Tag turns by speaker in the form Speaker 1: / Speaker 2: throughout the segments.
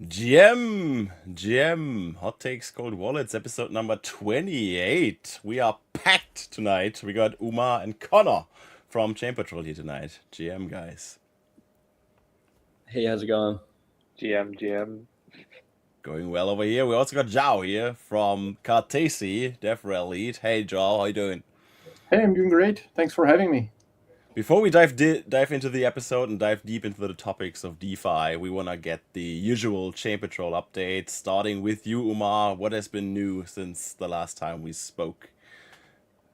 Speaker 1: GM, Hot Takes Cold Wallets, episode number 28. We are packed tonight. We got Umar and Connor from Chain Patrol here tonight. GM, guys.
Speaker 2: Hey, how's it going?
Speaker 3: GM.
Speaker 1: Going well over here. We also got João here from Cartesi, DevRel Lead. Hey, João, how you doing?
Speaker 4: Hey, I'm doing great. Thanks for having me.
Speaker 1: Before we dive into the episode and dive deep into the topics of DeFi, we want to get the usual Chain Patrol update, starting with you, Umar. What has been new since the last time we spoke?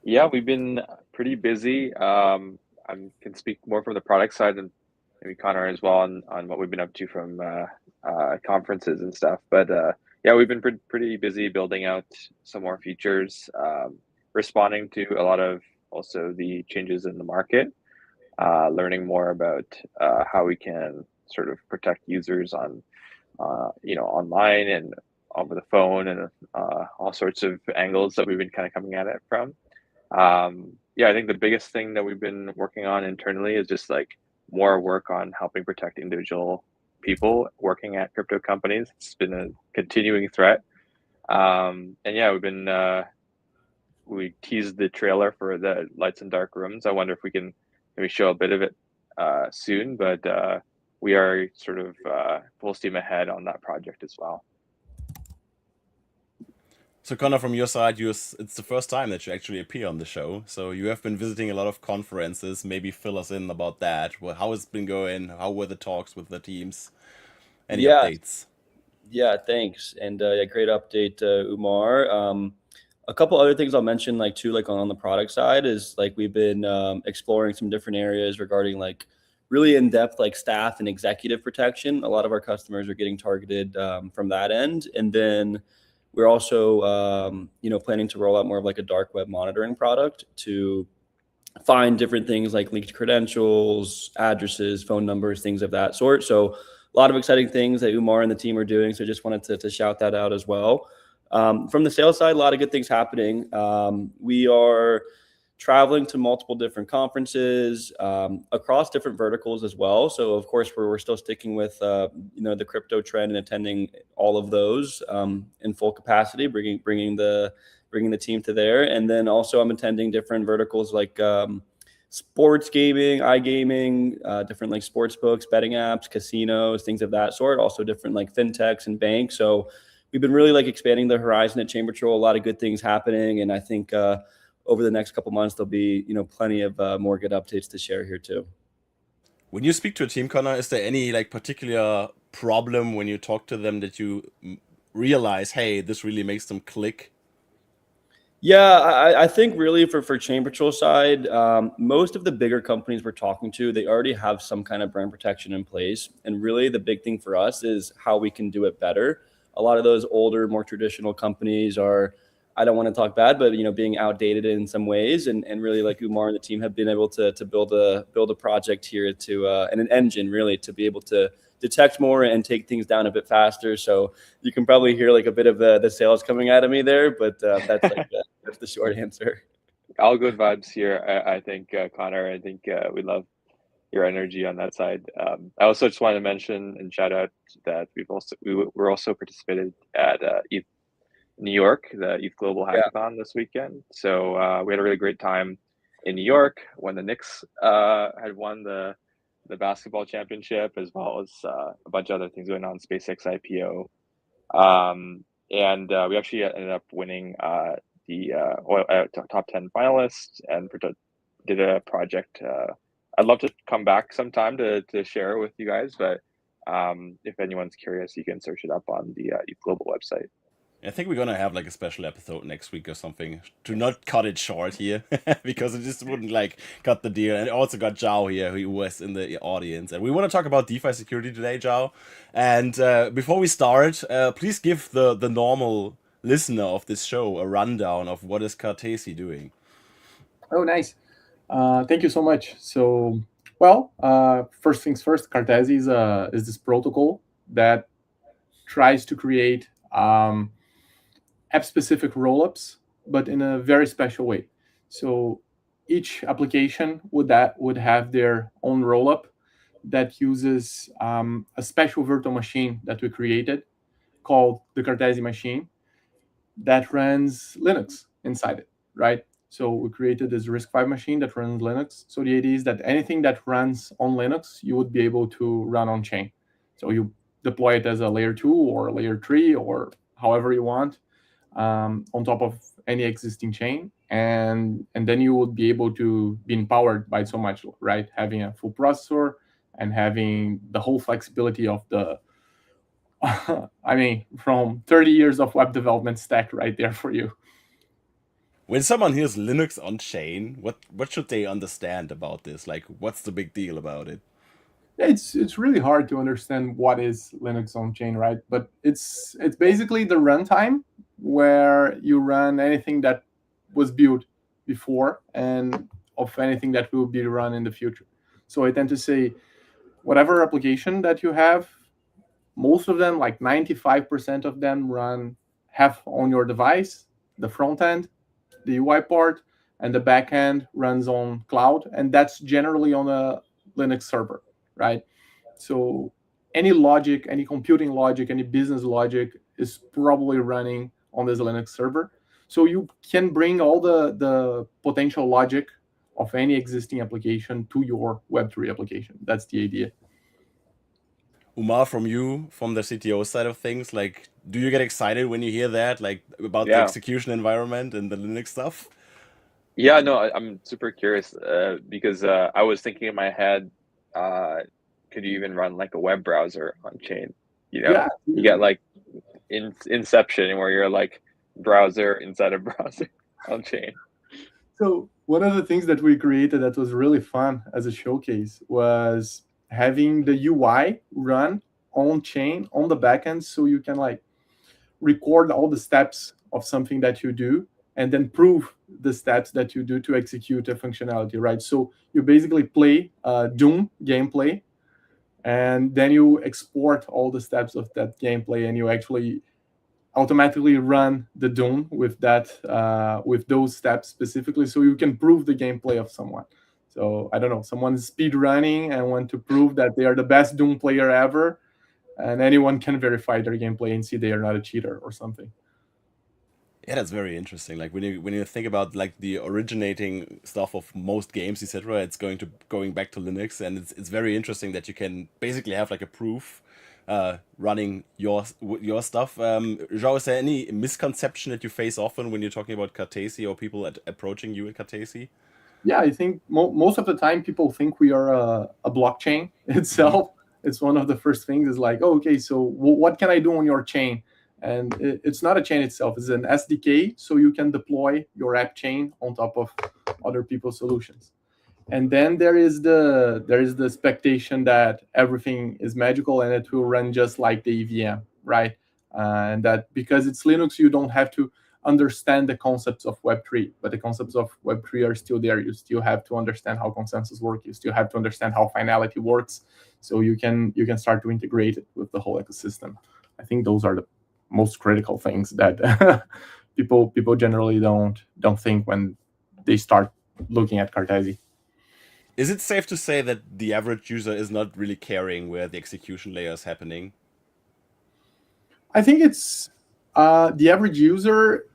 Speaker 3: Yeah, we've been pretty busy. I can speak more from the product side and maybe Connor as well on what we've been up to from conferences and stuff. But yeah, we've been pretty busy building out some more features, responding to a lot of also the changes in the market, learning more about how we can sort of protect users on online and over the phone and all sorts of angles that we've been kind of coming at it from. Yeah, I think the biggest thing that we've been working on internally is just like more work on helping protect individual people working at crypto companies. It's been a continuing threat. And yeah, we teased the trailer for the Lights and Dark Rooms. I wonder if we can maybe show a bit of it soon, but we are sort of full steam ahead on that project as well.
Speaker 1: So, Connor, from your side, it's the first time that you actually appear on the show. So, you have been visiting a lot of conferences. Maybe fill us in about that. Well, how has it been going? How were the talks with the teams? Any
Speaker 2: Yeah,
Speaker 1: updates?
Speaker 2: yeah, thanks. And yeah, great update, Umar. A couple other things I'll mention, like too, like on the product side, is like we've been exploring some different areas regarding like really in depth like staff and executive protection. A lot of our customers are getting targeted from that end, and then we're also planning to roll out more of like a dark web monitoring product to find different things like leaked credentials, addresses, phone numbers, things of that sort. So a lot of exciting things that Umar and the team are doing. So just wanted to shout that out as well. From the sales side, a lot of good things happening. We are traveling to multiple different conferences across different verticals as well. So of course we're still sticking with the crypto trend and attending all of those in full capacity, bringing the team to there. And then also I'm attending different verticals like sports gaming, iGaming, different like sports books, betting apps, casinos, things of that sort. Also different like fintechs and banks. So we've been really like expanding the horizon at Chain Patrol. A lot of good things happening, and I think over the next couple months there'll be plenty of more good updates to share here too.
Speaker 1: When you speak to a team, Connor, is there any like particular problem when you talk to them that you realize, hey, this really makes them click?
Speaker 2: Yeah, I think really for Chain Patrol side, most of the bigger companies we're talking to, they already have some kind of brand protection in place. And really the big thing for us is how we can do it better. A lot of those older, more traditional companies are, I don't want to talk bad, but being outdated in some ways. And really like Umar and the team have been able to build a project here and an engine really to be able to detect more and take things down a bit faster. So you can probably hear like a bit of the sales coming out of me there, but that's the short answer.
Speaker 3: All good vibes here. I think Connor. I think we love your energy on that side. I also just want to mention and shout out that we're also participated at ETH New York, the ETH Global
Speaker 2: Yeah.
Speaker 3: Hackathon this weekend. So we had a really great time in New York when the Knicks had won the basketball championship, as well as a bunch of other things going on, SpaceX IPO. And we actually ended up winning the top 10 finalists and did a project. I'd love to come back sometime to share with you guys, but if anyone's curious, you can search it up on the ETH Global website.
Speaker 1: I think we're gonna have like a special episode next week or something to not cut it short here because it just wouldn't like cut the deal. And also got Zhao here who was in the audience, and we want to talk about DeFi security today, Zhao. And before we start, please give the normal listener of this show a rundown of what is Cartesi doing.
Speaker 4: Oh, nice. Thank you so much. First things first, Cartesi is this protocol that tries to create app-specific rollups, but in a very special way. So each application would have their own rollup that uses a special virtual machine that we created called the Cartesi machine that runs Linux inside it, right? So we created this RISC-V machine that runs Linux. So the idea is that anything that runs on Linux, you would be able to run on chain. So you deploy it as a layer 2 or a layer 3 or however you want on top of any existing chain. And then you would be able to be empowered by so much, right? Having a full processor and having the whole flexibility of the I mean, from 30 years of web development stack right there for you.
Speaker 1: When someone hears Linux on chain, what should they understand about this? Like, what's the big deal about it?
Speaker 4: It's really hard to understand what is Linux on chain, right? But it's basically the runtime where you run anything that was built before and of anything that will be run in the future. So I tend to say whatever application that you have, most of them, like 95% of them, have on your device the front end, the UI part, and the back end runs on cloud, and that's generally on a Linux server, right? So any logic, any computing logic, any business logic is probably running on this Linux server. So you can bring all the potential logic of any existing application to your Web3 application. That's the idea.
Speaker 1: Umar, from the CTO side of things, like, do you get excited when you hear that, like, about the
Speaker 3: Yeah.
Speaker 1: execution environment and the Linux stuff?
Speaker 3: Yeah, no, I'm super curious because I was thinking in my head, could you even run like a web browser on chain? You know,
Speaker 4: Yeah.
Speaker 3: you get like Inception where you're like browser inside a browser on chain.
Speaker 4: So one of the things that we created that was really fun as a showcase was having the UI run on chain on the backend, so you can like record all the steps of something that you do and then prove the steps that you do to execute a functionality, right? So you basically play Doom gameplay, and then you export all the steps of that gameplay, and you actually automatically run the Doom with those steps specifically, so you can prove the gameplay of someone. So I don't know, someone's speed running and want to prove that they are the best Doom player ever, and anyone can verify their gameplay and see they are not a cheater or something.
Speaker 1: Yeah, that's very interesting. Like when you think about like the originating stuff of most games, etc., it's going back to Linux, and it's very interesting that you can basically have like a proof running your stuff. João, is there any misconception that you face often when you're talking about Cartesi or people approaching you at Cartesi?
Speaker 4: Yeah, I think most of the time people think we are a blockchain itself. It's one of the first things is like, oh, okay, so what can I do on your chain? And it's not a chain itself, it's an SDK, so you can deploy your app chain on top of other people's solutions. And then there is the expectation that everything is magical and it will run just like the EVM, right? And that because it's Linux, you don't have to understand the concepts of Web3, but the concepts of Web3 are still there. You still have to understand how consensus works. You still have to understand how finality works, so you can start to integrate it with the whole ecosystem. I think those are the most critical things that people generally don't think when they start looking at Cartesi.
Speaker 1: Is it safe to say that the average user is not really caring where the execution layer is happening?
Speaker 4: I think it's the average user,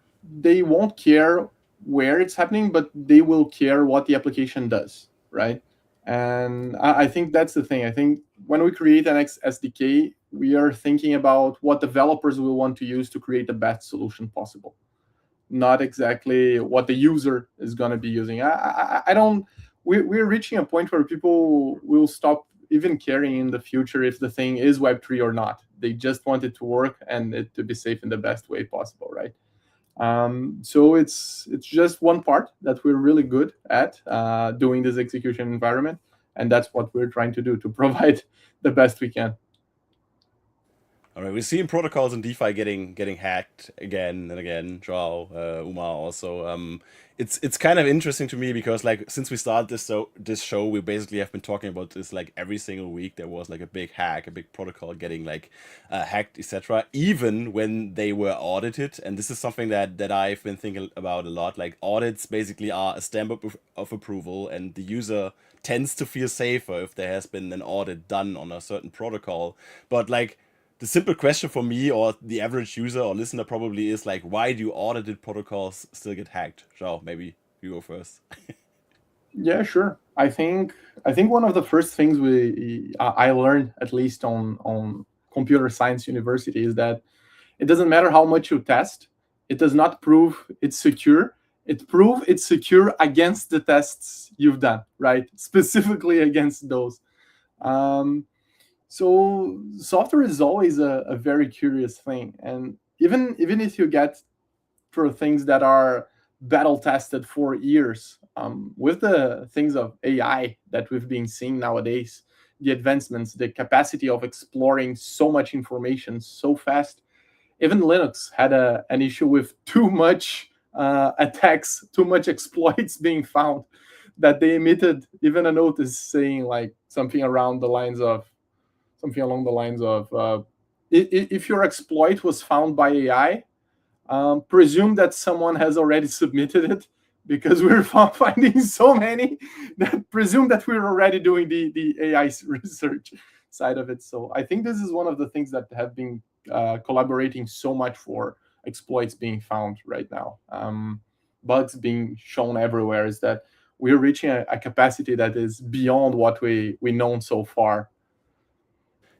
Speaker 4: they won't care where it's happening, but they will care what the application does, right? And I think that's the thing. I think when we create an SDK, we are thinking about what developers will want to use to create the best solution possible, not exactly what the user is going to be using. I don't. We're reaching a point where people will stop even caring in the future if the thing is Web3 or not. They just want it to work and it to be safe in the best way possible, right? So it's just one part that we're really good at doing this execution environment, and that's what we're trying to do, to provide the best we can.
Speaker 1: All right, we're seeing protocols in DeFi getting hacked again and again. Joao, Umar also. It's kind of interesting to me because like since we started this show, we basically have been talking about this like every single week. There was like a big hack, a big protocol getting like hacked, etc. Even when they were audited, and this is something that I've been thinking about a lot. Like audits basically are a stamp of approval, and the user tends to feel safer if there has been an audit done on a certain protocol. But like the simple question for me or the average user or listener probably is like, why do audited protocols still get hacked? Zhao, maybe you go first.
Speaker 4: Yeah, sure. I think one of the first things I learned, at least on computer science university, is that it doesn't matter how much you test, it does not prove it's secure. It proves it's secure against the tests you've done, right? Specifically against those. Um, so software is always a very curious thing, and even if you get for things that are battle tested for years. With the things of AI that we've been seeing nowadays, the advancements, the capacity of exploring so much information so fast, even Linux had an issue with too much attacks, too much exploits being found, that they emitted even a notice saying like something around the lines of something along the lines of if your exploit was found by AI, presume that someone has already submitted it, because we're finding so many that presume that we're already doing the AI research side of it. So I think this is one of the things that have been collaborating so much for exploits being found right now. Bugs being shown everywhere, is that we're reaching a capacity that is beyond what we known so far.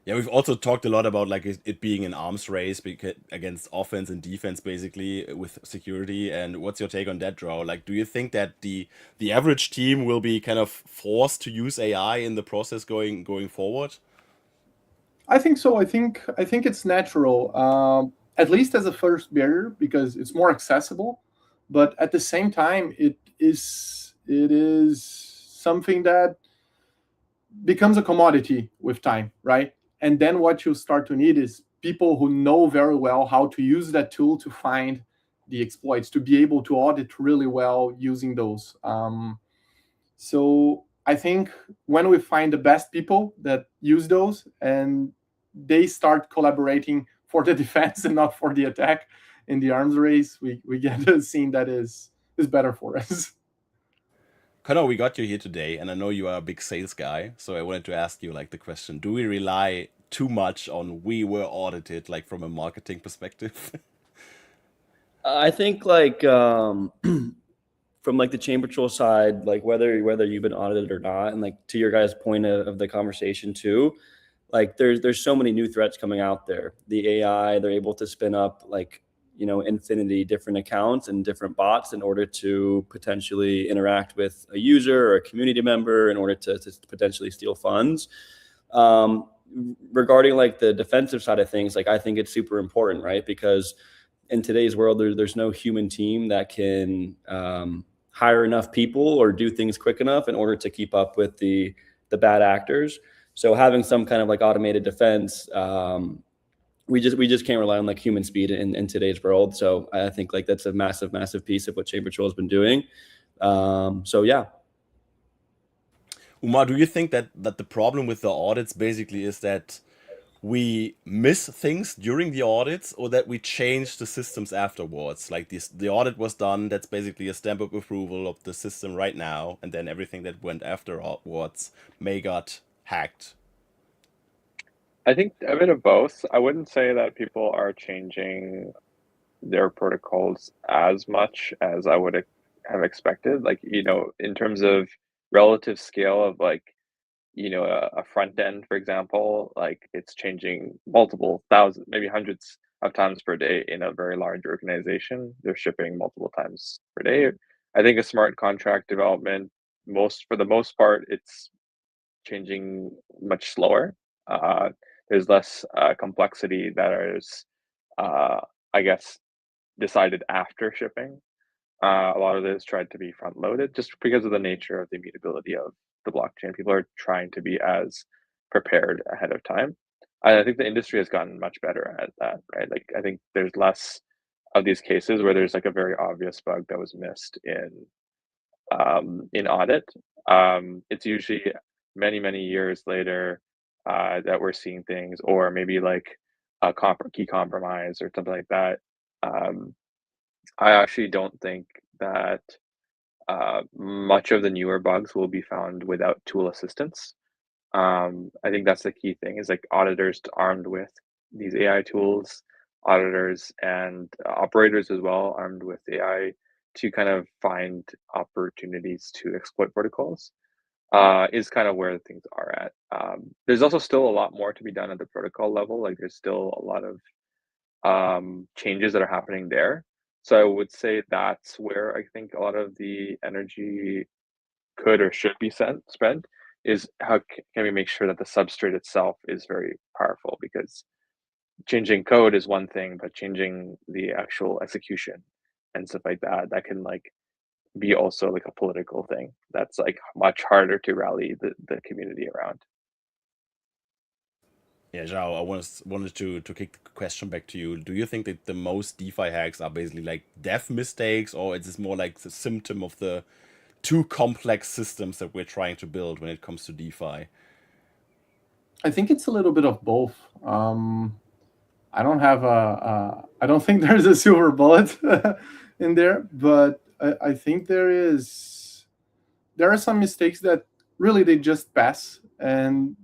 Speaker 1: Yeah, we've also talked a lot about like it being an arms race against offense and defense, basically with security. And what's your take on that, Draw? Like, do you think that the average team will be kind of forced to use AI in the process going forward?
Speaker 4: I think so. I think it's natural, at least as a first barrier, because it's more accessible. But at the same time, it is something that becomes a commodity with time, right? And then what you start to need is people who know very well how to use that tool to find the exploits, to be able to audit really well using those. So I think when we find the best people that use those, and they start collaborating for the defense and not for the attack in the arms race, we get a scene that is better for us.
Speaker 1: Connor, we got you here today, and I know you are a big sales guy, so I wanted to ask you like the question: do we rely too much on we were audited, like from a marketing perspective?
Speaker 2: I think like from like the chain patrol side, like whether you've been audited or not, and like to your guys' point of the conversation too, like there's so many new threats coming out there. The AI, they're able to spin up like infinity different accounts and different bots in order to potentially interact with a user or a community member in order to potentially steal funds. Regarding like the defensive side of things, like I think it's super important, right? Because in today's world, there's no human team that can hire enough people or do things quick enough in order to keep up with the bad actors. So having some kind of like automated defense, we just can't rely on like human speed in today's world. So I think like that's a massive piece of what Chain Patrol has been doing. So yeah.
Speaker 1: Umar, do you think that the problem with the audits basically is that we miss things during the audits, or that we change the systems afterwards? Like the audit was done, that's basically a stamp of approval of the system right now, and then everything that went afterwards may got hacked.
Speaker 3: I think a bit of both. I wouldn't say that people are changing their protocols as much as I would have expected. Like, in terms of relative scale of like, a front end, for example, like it's changing multiple thousands, maybe hundreds of times per day in a very large organization. They're shipping multiple times per day. I think a smart contract development, for the most part, it's changing much slower. Uh, there's less complexity that is, uh, I guess, decided after shipping. A lot of this tried to be front loaded just because of the nature of the immutability of the blockchain. People are trying to be as prepared ahead of time. I think the industry has gotten much better at that, right? Like I think there's less of these cases where there's like a very obvious bug that was missed in audit. It's usually many years later that we're seeing things, or maybe like a key compromise or something like that. Um, I actually don't think that much of the newer bugs will be found without tool assistance. I think that's the key thing is like auditors armed with these AI tools, auditors and operators as well armed with AI to kind of find opportunities to exploit protocols is kind of where things are at. There's also still a lot more to be done at the protocol level. Like there's still a lot of changes that are happening there. So I would say that's where I think a lot of the energy could or should be spent is how can we make sure that the substrate itself is very powerful, because changing code is one thing, but changing the actual execution and stuff like that, that can like be also like a political thing that's like much harder to rally the community around.
Speaker 1: Yeah, João, I wanted to kick the question back to you. Do you think that the most DeFi hacks are basically like dev mistakes, or is this more like the symptom of the too complex systems that we're trying to build when it comes to DeFi?
Speaker 4: I think it's a little bit of both. I don't have I don't think there's a silver bullet in there, but I think there are some mistakes that really they just pass, and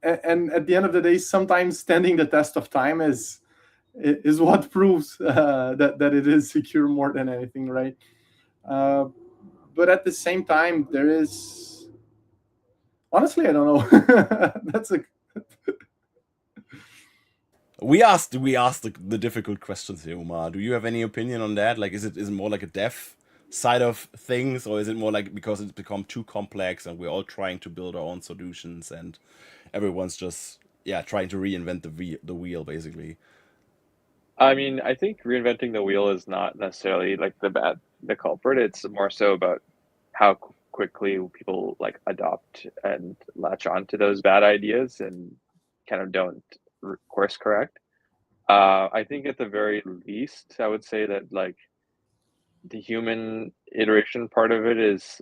Speaker 4: at the end of the day, sometimes standing the test of time is what proves that it is secure more than anything, right? But at the same time, there is honestly, I don't know. That's a
Speaker 1: We asked the difficult questions here, Umar. Do you have any opinion on that? Like, is it more like a dev side of things, or is it more like because it's become too complex and we're all trying to build our own solutions and everyone's just trying to reinvent the wheel basically?
Speaker 3: I mean, I think reinventing the wheel is not necessarily like the culprit. It's more so about how quickly people like adopt and latch on to those bad ideas and kind of don't course correct. I think at the very least, I would say that like the human iteration part of it is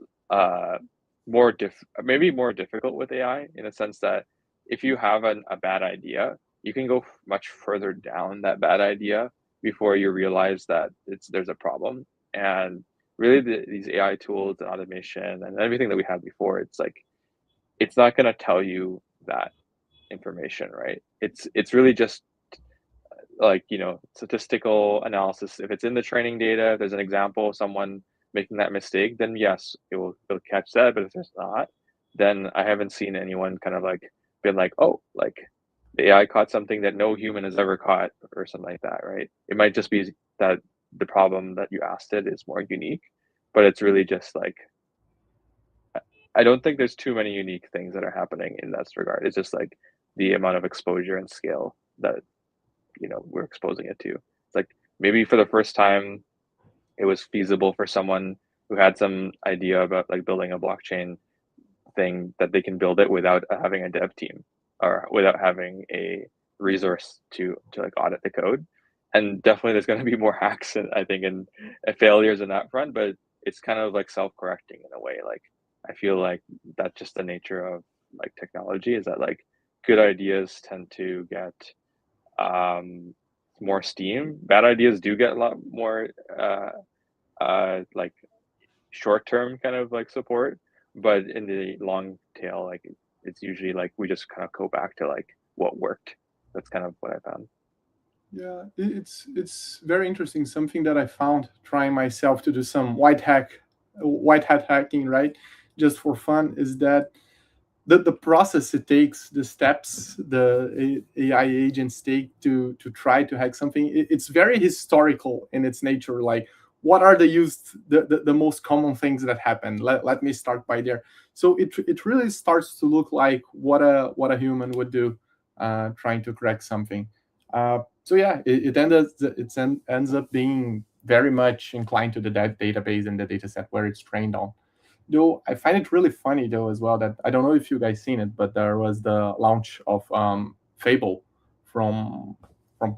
Speaker 3: maybe more difficult with AI, in a sense that if you have a bad idea, you can go much further down that bad idea before you realize that there's a problem. And really, these AI tools and automation and everything that we had before, it's like it's not going to tell you that information, right? It's really just like, you know, statistical analysis. If it's in the training data, if there's an example of someone making that mistake, then yes, it'll catch that. But if there's not, then I haven't seen anyone kind of like been like, oh, like the AI caught something that no human has ever caught or something like that, right? It might just be that the problem that you asked it is more unique, but it's really just like I don't think there's too many unique things that are happening in that regard. It's just like the amount of exposure and scale that, you know, we're exposing it to. It's like maybe for the first time it was feasible for someone who had some idea about like building a blockchain thing that they can build it without having a dev team or without having a resource to like audit the code. And definitely there's going to be more hacks and I think and failures in that front, but it's kind of like self-correcting in a way. Like I feel like that's just the nature of like technology, is that like good ideas tend to get more steam. Bad ideas do get a lot more like short-term kind of like support, but in the long tail, like it's usually like we just kind of go back to like what worked. That's kind of what I found.
Speaker 4: Yeah, it's very interesting. Something that I found trying myself to do some white hat hacking, right, just for fun, is that the process it takes, the steps the AI agents take to try to hack something, it's very historical in its nature. Like, what are the most common things that happen? Let me start by there. So it really starts to look like what a human would do trying to crack something. So yeah, ends up being very much inclined to the database and the data set where it's trained on. Though I find it really funny though as well that I don't know if you guys seen it, but there was the launch of Fable from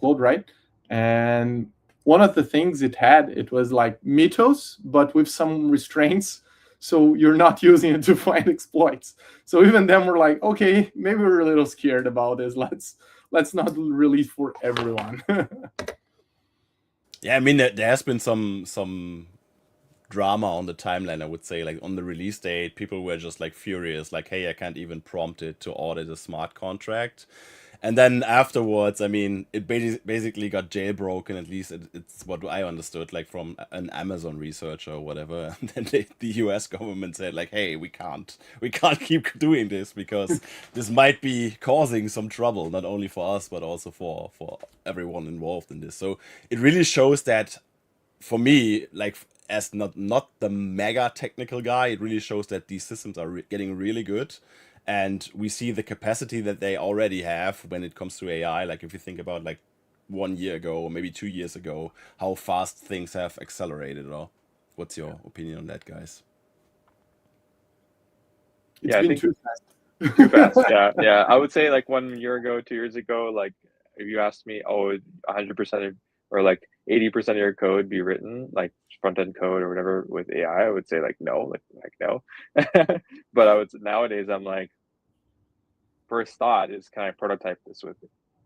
Speaker 4: Claude, right? And one of the things it was like Mythos, but with some restraints. So you're not using it to find exploits. So even then we're like, okay, maybe we're a little scared about this. Let's not release for everyone.
Speaker 1: Yeah, I mean there has been some drama on the timeline, I would say. Like on the release date, people were just like furious, like, hey, I can't even prompt it to audit a smart contract. And then afterwards, I mean, it basically got jailbroken. At least it's what I understood, like from an Amazon researcher or whatever. And then the U.S. government said, like, "Hey, we can't keep doing this because this might be causing some trouble, not only for us but also for everyone involved in this." So it really shows that, for me, like as not the mega technical guy, it really shows that these systems are getting really good, and we see the capacity that they already have when it comes to AI. Like if you think about like 1 year ago or maybe 2 years ago, how fast things have accelerated. Or what's your opinion on that, guys?
Speaker 4: It's been too fast.
Speaker 3: Too fast. Yeah. I would say like 1 year ago, 2 years ago, like if you asked me, 100% or like 80% of your code be written like front end code or whatever with AI, I would say like no, like no. But I would nowadays I'm like, first thought is, can I prototype this with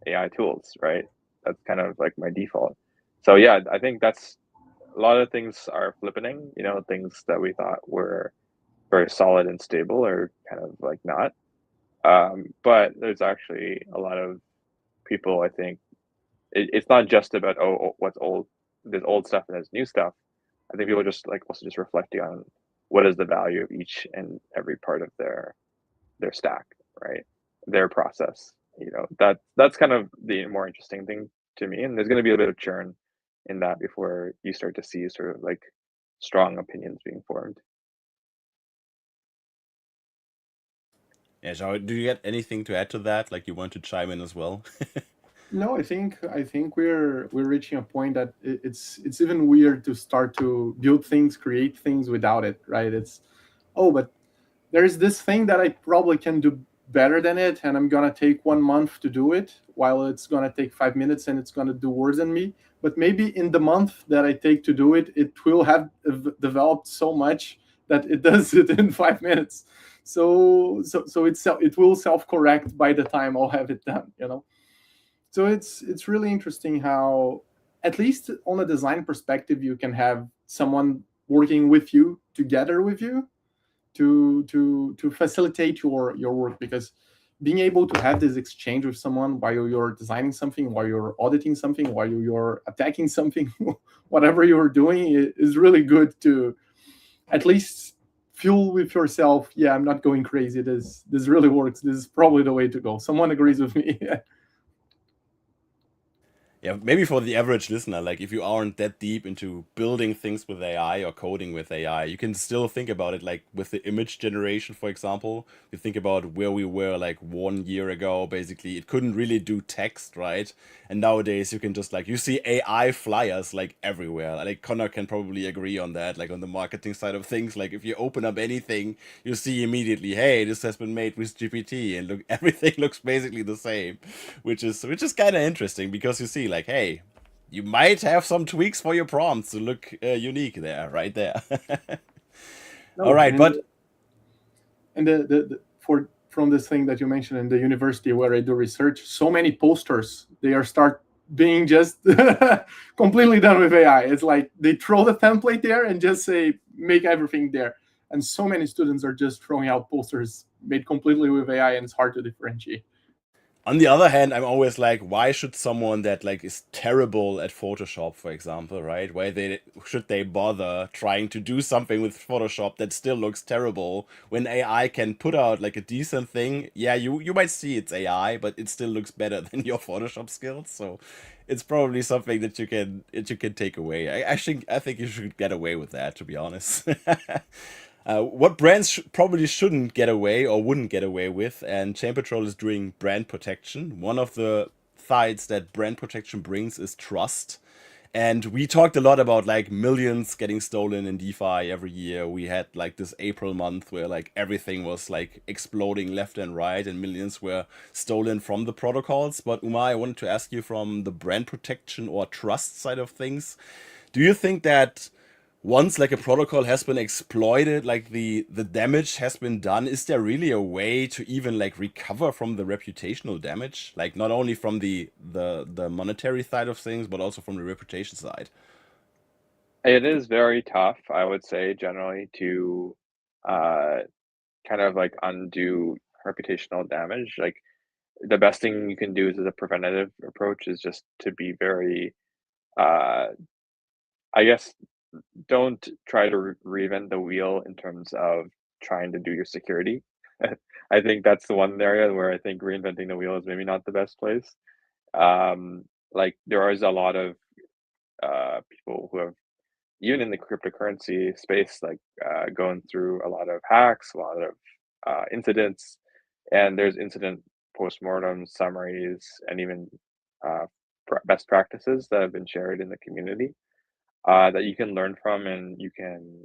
Speaker 3: AI tools, right? That's kind of like my default. So yeah, I think that's a lot of things are flipping, things that we thought were very solid and stable are kind of like not. But there's actually a lot of people, I think, it's not just about what's old, there's old stuff and there's new stuff. I think people just like also just reflecting on what is the value of each and every part of their stack, right? Their process. That's kind of the more interesting thing to me. And there's going to be a bit of churn in that before you start to see sort of like strong opinions being formed.
Speaker 1: Yeah, João, do you get anything to add to that? Like you want to chime in as well?
Speaker 4: No, I think we're reaching a point that it's even weird to start to build things, create things without it, right? But there's this thing that I probably can do better than it, and I'm gonna take 1 month to do it, while it's gonna take 5 minutes and it's gonna do worse than me. But maybe in the month that I take to do it, it will have developed so much that it does it in 5 minutes. So it will self-correct by the time I'll have it done. So it's really interesting how, at least on a design perspective, you can have someone working with you, together with you, to facilitate your work, because being able to have this exchange with someone while you're designing something, while you're auditing something, while you're attacking something, whatever you're doing, is really good to at least feel with yourself, yeah, I'm not going crazy, this really works, this is probably the way to go. Someone agrees with me.
Speaker 1: Yeah, maybe for the average listener, like if you aren't that deep into building things with AI or coding with AI, you can still think about it like with the image generation, for example. You think about where we were like 1 year ago, basically, it couldn't really do text, right? And nowadays you can just like, you see AI flyers like everywhere. Like Connor can probably agree on that, like on the marketing side of things. Like if you open up anything, you see immediately, hey, this has been made with GPT, and look, everything looks basically the same, which is kind of interesting, because you see like, hey, you might have some tweaks for your prompts to look unique there, right there. All right, but
Speaker 4: and from this thing that you mentioned in the university where I do research, so many posters, they are start being just completely done with AI. It's like they throw the template there and just say make everything there, and so many students are just throwing out posters made completely with AI, and it's hard to differentiate.
Speaker 1: on the other hand, I'm always like, why should someone that like is terrible at Photoshop, for example, right? Why should they bother trying to do something with Photoshop that still looks terrible when AI can put out like a decent thing? Yeah, you might see it's AI, but it still looks better than your Photoshop skills. So it's probably something that you can take away. I think you should get away with that, to be honest. What brands probably shouldn't get away or wouldn't get away with, and Chain Patrol is doing brand protection. One of the sides that brand protection brings is trust. And we talked a lot about like millions getting stolen in DeFi every year. We had like this April month where like everything was like exploding left and right, and millions were stolen from the protocols. But Umar, I wanted to ask you from the brand protection or trust side of things. Do you think that once like a protocol has been exploited, like the damage has been done, is there really a way to even like recover from the reputational damage, like not only from the monetary side of things but also from the reputation side?
Speaker 3: It is very tough, I would say, generally to uh, kind of like undo reputational damage. Like the best thing you can do is as a preventative approach is just to be very, uh, I guess, don't try to reinvent the wheel in terms of trying to do your security. I think that's the one area where I think reinventing the wheel is maybe not the best place. Like there is a lot of people who have even in the cryptocurrency space, like going through a lot of hacks, a lot of incidents, and there's incident postmortem summaries and even uh, best practices that have been shared in the community that you can learn from and you can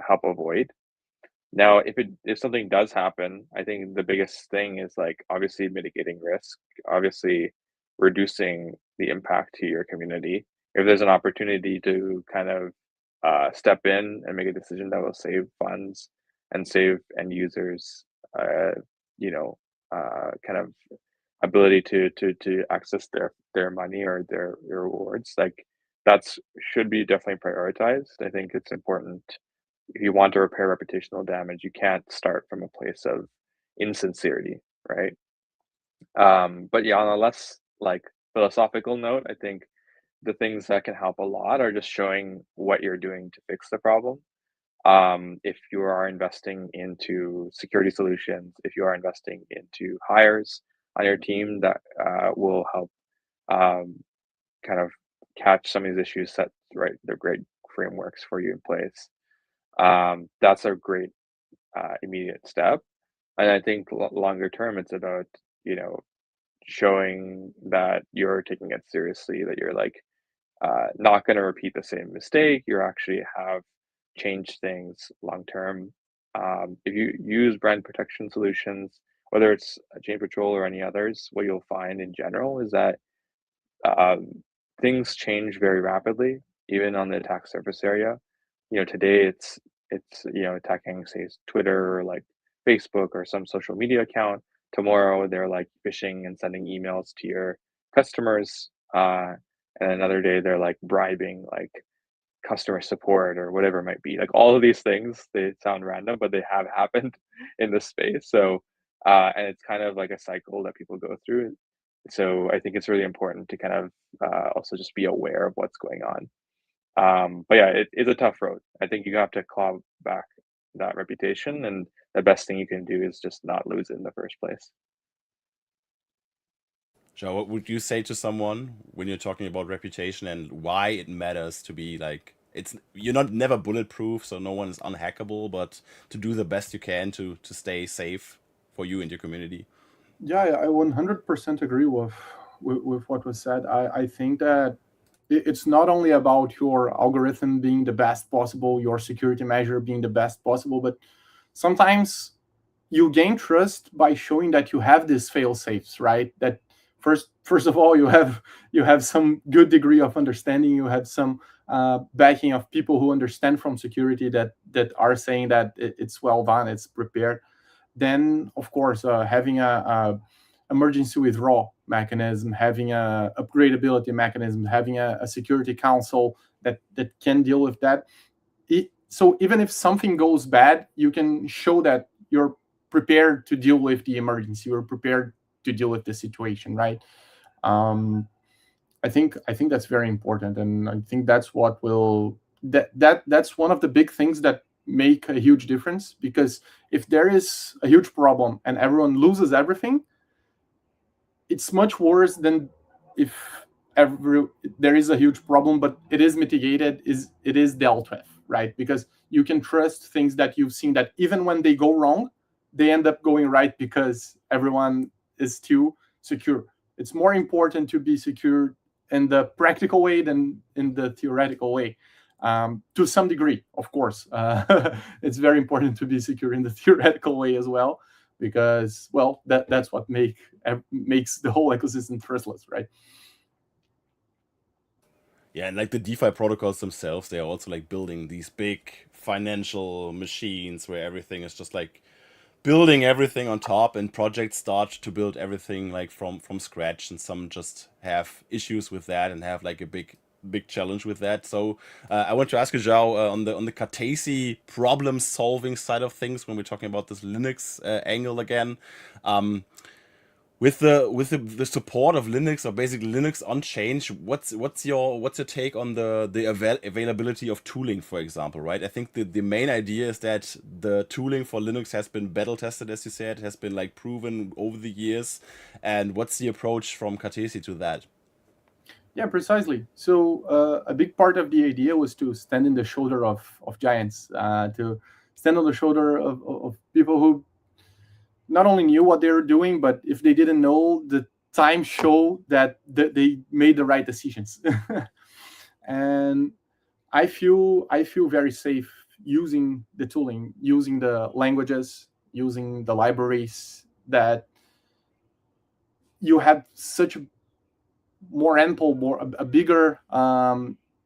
Speaker 3: help avoid. Now, if something does happen, I think the biggest thing is like obviously mitigating risk, obviously reducing the impact to your community. If there's an opportunity to kind of step in and make a decision that will save funds and save end users, uh, you know, kind of ability to access their money or their rewards, like that's should be definitely prioritized. I think it's important if you want to repair reputational damage, you can't start from a place of insincerity, right? But yeah, on a less like philosophical note, I think the things that can help a lot are just showing what you're doing to fix the problem. If you are investing into security solutions, if you are investing into hires on your team that will help um, kind of catch some of these issues, set right the great frameworks for you in place. That's a great immediate step. And I think longer term, it's about, you know, showing that you're taking it seriously, that you're like not going to repeat the same mistake. You actually have changed things long term. If you use brand protection solutions, whether it's Chain Patrol or any others, what you'll find in general is that um, things change very rapidly, even on the attack surface area. You know, today it's you know attacking say Twitter or like Facebook or some social media account. Tomorrow they're like phishing and sending emails to your customers, and another day they're like bribing like customer support or whatever it might be. Like all of these things, they sound random, but they have happened in this space. So, and it's kind of like a cycle that people go through. So I think it's really important to kind of also just be aware of what's going on. But yeah, it's a tough road. I think you have to claw back that reputation, and the best thing you can do is just not lose it in the first place.
Speaker 1: Joe, what would you say to someone when you're talking about reputation and why it matters to be like it's you're not never bulletproof, so no one is unhackable, but to do the best you can to stay safe for you and your community?
Speaker 4: Yeah, I 100% agree with what was said. I think that it's not only about your algorithm being the best possible, your security measure being the best possible, but sometimes you gain trust by showing that you have these fail safes, right? That first of all, you have some good degree of understanding. You have some backing of people who understand from security that are saying that it's well done, it's prepared. Then of course having a emergency withdrawal mechanism, having a upgradability mechanism, having a security council that can deal with that. So even if something goes bad, you can show that you're prepared to deal with the emergency, you're prepared to deal with the situation, right? um, I think that's very important, and I think that's what will that's one of the big things that make a huge difference. Because if there is a huge problem and everyone loses everything, it's much worse than if every there is a huge problem but it is mitigated, is it is dealt with, right? Because you can trust things that you've seen that even when they go wrong, they end up going right because everyone is too secure. It's more important to be secure in the practical way than in the theoretical way. To some degree, of course. It's very important to be secure in the theoretical way as well, because, well, that's what makes the whole ecosystem trustless, right?
Speaker 1: Yeah, and like the DeFi protocols themselves, they are also like building these big financial machines where everything is just like building everything on top, and projects start to build everything like from scratch, and some just have issues with that and have like a big challenge with that. So I want to ask you, João, on the Cartesi problem solving side of things, when we're talking about this Linux angle again. With the support of Linux, or basically Linux on change, what's your take on the availability of tooling, for example, right? I think the main idea is that the tooling for Linux has been battle tested, as you said, has been like proven over the years. And what's the approach from Cartesi to that?
Speaker 4: Yeah, precisely. So a big part of the idea was to stand in the shoulder of giants, to stand on the shoulder of people who not only knew what they were doing, but if they didn't know, the time showed that they made the right decisions. And I feel very safe using the tooling, using the languages, using the libraries, that you have such more ample, a bigger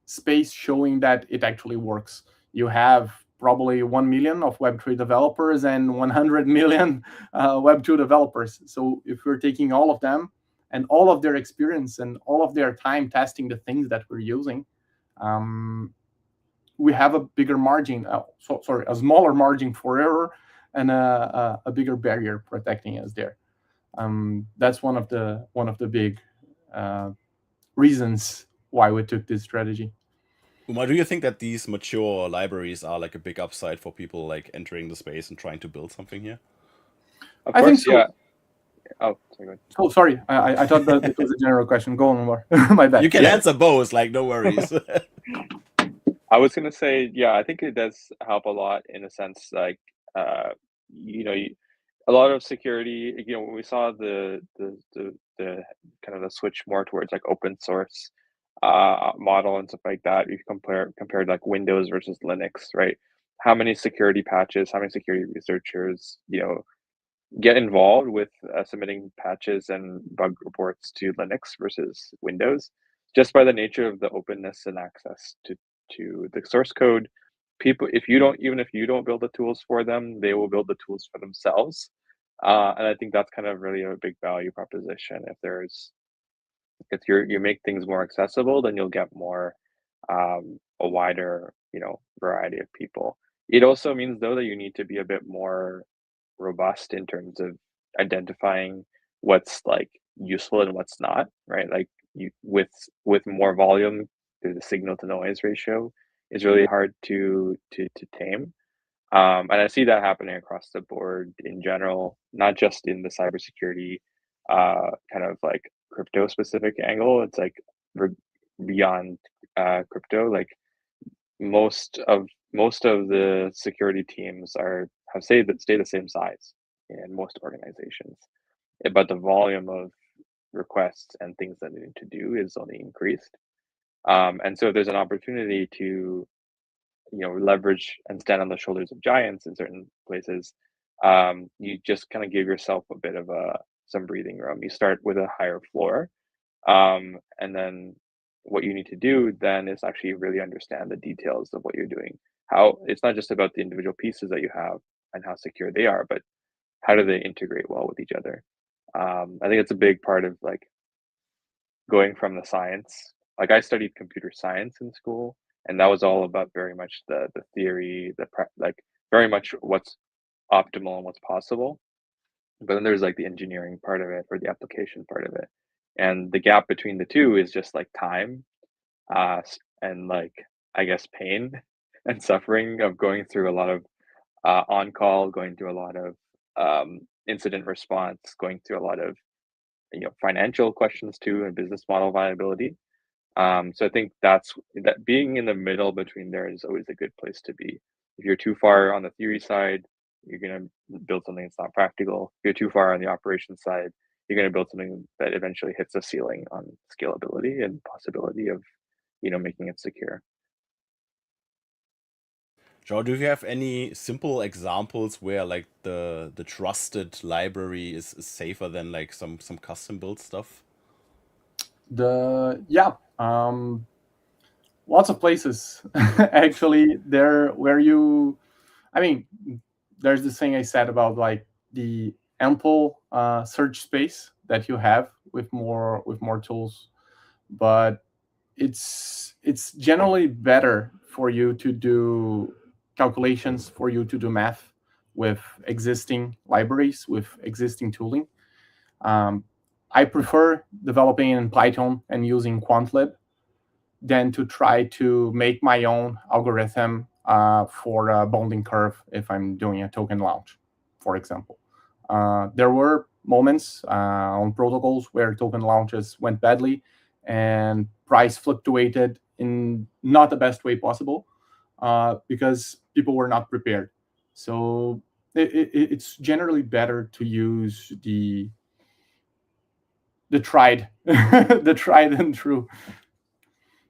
Speaker 4: space showing that it actually works. You have probably 1 million of Web3 developers and 100 million Web2 developers. So if we're taking all of them and all of their experience and all of their time testing the things that we're using, we have a bigger margin, a smaller margin for error, and a bigger barrier protecting us there. That's one of the big reasons why we took this strategy.
Speaker 1: Umar, do you think that these mature libraries are like a big upside for people like entering the space and trying to build something here?
Speaker 3: Of
Speaker 4: I
Speaker 3: course,
Speaker 4: think so.
Speaker 3: yeah. Oh, sorry, go ahead.
Speaker 4: Oh, sorry. I thought that it was a general question. Go on, Umar. My bad.
Speaker 1: You can answer both, like no worries.
Speaker 3: I was gonna say, yeah, I think it does help a lot in a sense, like, you know, a lot of security. You know, when we saw the kind of the switch more towards like open source model and stuff like that, you compared like Windows versus Linux, right? How many security patches, how many security researchers, you know, get involved with submitting patches and bug reports to Linux versus Windows, just by the nature of the openness and access to the source code. People, if you don't, even if you don't build the tools for them, they will build the tools for themselves. And I think that's kind of really a big value proposition. If you make things more accessible, then you'll get more, a wider, you know, variety of people. It also means though that you need to be a bit more robust in terms of identifying what's like useful and what's not, right? Like you with more volume, the signal to noise ratio is really hard to tame. And I see that happening across the board in general, not just in the cybersecurity kind of like crypto specific angle. It's like beyond crypto. Like most of the security teams have stayed the same size in most organizations, but the volume of requests and things that they need to do is only increased. And so there's an opportunity to, you know, leverage and stand on the shoulders of giants in certain places. You just kind of give yourself a bit of some breathing room. You start with a higher floor, and then what you need to do then is actually really understand the details of what you're doing. How it's not just about the individual pieces that you have and how secure they are, but how do they integrate well with each other. I think it's a big part of like going from the science. Like I studied computer science in school, and that was all about very much the theory, like very much what's optimal and what's possible. But then there's like the engineering part of it or the application part of it, and the gap between the two is just like time, and like I guess pain and suffering of going through a lot of on call, going through a lot of incident response, going through a lot of, you know, financial questions too, and business model viability. So I think that being in the middle between there is always a good place to be. If you're too far on the theory side, you're gonna build something that's not practical. If you're too far on the operations side, you're going to build something that eventually hits a ceiling on scalability and possibility of, making it secure.
Speaker 1: Joe, do you have any simple examples where like the trusted library is safer than like some custom built stuff?
Speaker 4: Lots of places actually there where there's this thing I said about like the ample search space that you have with more tools, but it's generally better for you to do calculations, for you to do math with existing libraries, with existing tooling. I prefer developing in Python and using quantlib than to try to make my own algorithm for a bonding curve if I'm doing a token launch, for example. There were moments on protocols where token launches went badly and price fluctuated in not the best way possible because people were not prepared. So it's generally better to use the tried the tried and true.